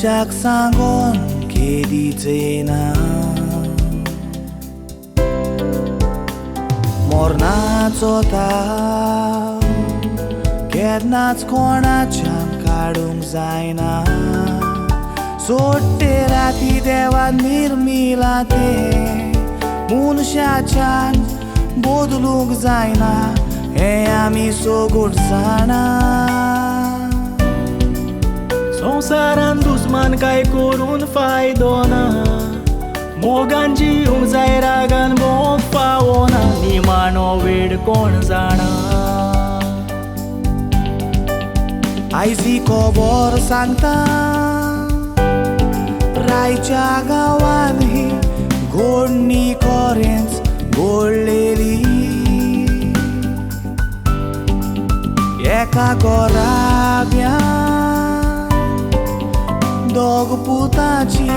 मनशाक सांगून केदीचेना मोरनाचो ताव केन्नाच कोणाच्यान काडूंक जायना सोडटे राती देवान निर्मिला ते मनशाच्यान बदलूंक जायना हें आमी सगळीं जाणा संवसारान दुस्मान काय करून फायदो ना मोगान जिवंक जाय रागान मोग पावोना निमाणो वेळ कोण जाणा आयजी खबर सांगता रायच्या गांवान ही घोडणी खरेंच घोडलेली एका घराब्यान दोग पुताची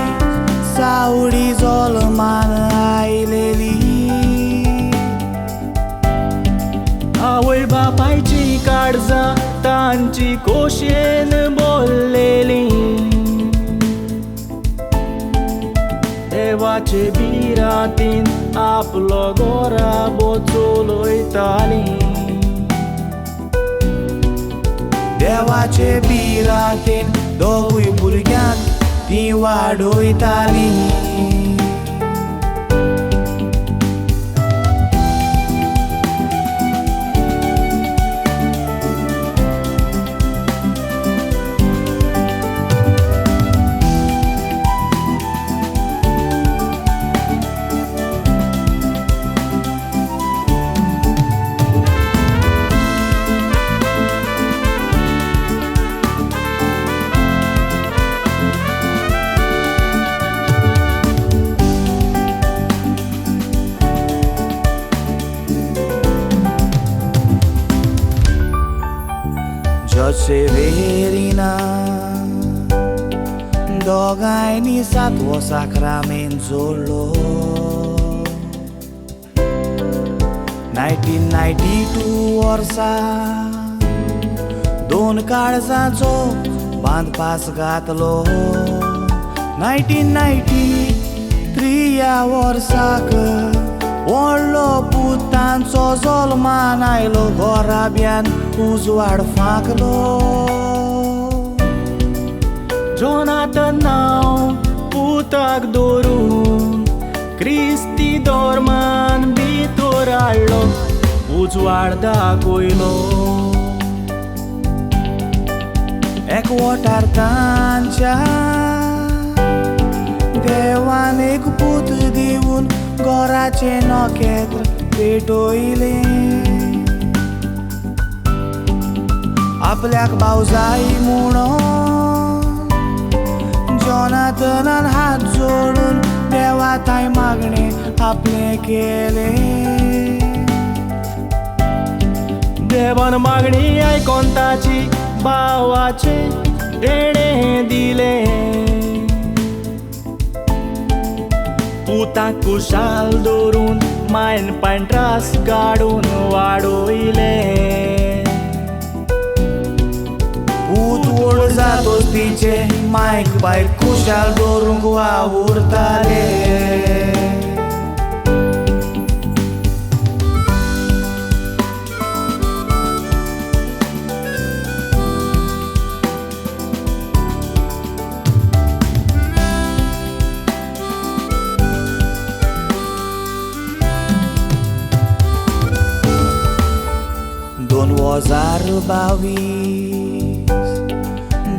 सावळी जल्मान आयलेली आवय बापायची काळजां तांची खोशेन बोललेली देवाचे बिरातीन आपलो गोराबो चलयताली देवाचे बिरातेन दोगूय भुरग्यांक ती वाडयताली Severina dogaini satwo sacramento zolo 1992 वर्सा दोन काळजांचो बांदपास घातलो 1993 ह्या वर्साक व्हडलो पुतांचो जल्मान आयलो घोराब्यान उजवाड फांकलो जोनाथन नांव पुताक दवरून क्रिस्ती धर्मान भितर हाडलो उजवाड दाखयलो एकवटार तांच्या देवान एक पूत दिवन घराचे नखेत्र पेटयले आपल्याक भाव जाय म्हणून जोनाथनान हात जोडून देवा थंय मागणे आपले केले देवान मागणी आयकोन ताची भावाचे देणे दिले पुताक कुशाल दवरून मायन पांट्रास काडून वाडयले पूत व्हड जातोच तिचे मायक भायर कुशाल दवरूंक वावुरताले हजार 22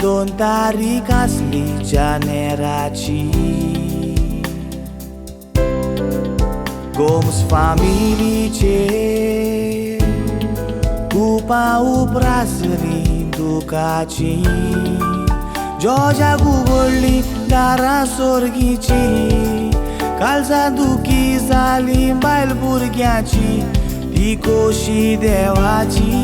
2 तारीख आसली जानेराची गोम्स फामिलीचे कुपां उपरासली दुखाची जॉर्जाक उगडली दारां सोर्गीची काळजां दुखी जाली बायल भुरग्याची ती कोशी देवाची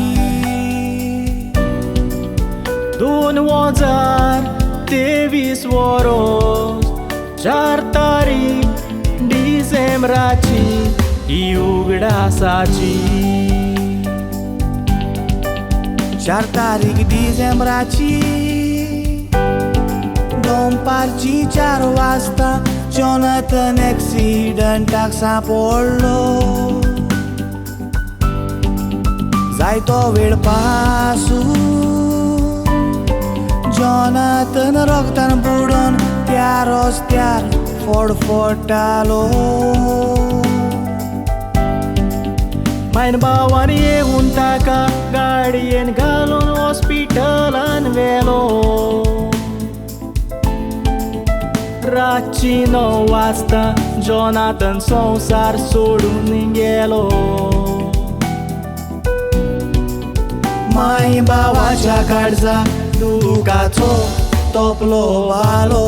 2023 वर्स 4 तारीख डिसेंबराची ही उगडासाची 4 तारीख डिसेंबराची दनपारची 4 वाजता जॉनथन एक्सिडंटाक सांपडलो जायतो वेळ पासून जॉनथन रगतान बुडोन त्या रस्त्यार फडफडटालो मायन भावान येवन ताका गाडयेन घालून हॉस्पिटलान व्हेलो रातची 9 वाजता जॉनाथन संवसार सोडून गेलो माय भावाच्या काळजाक दुखाचो तोपलो वालो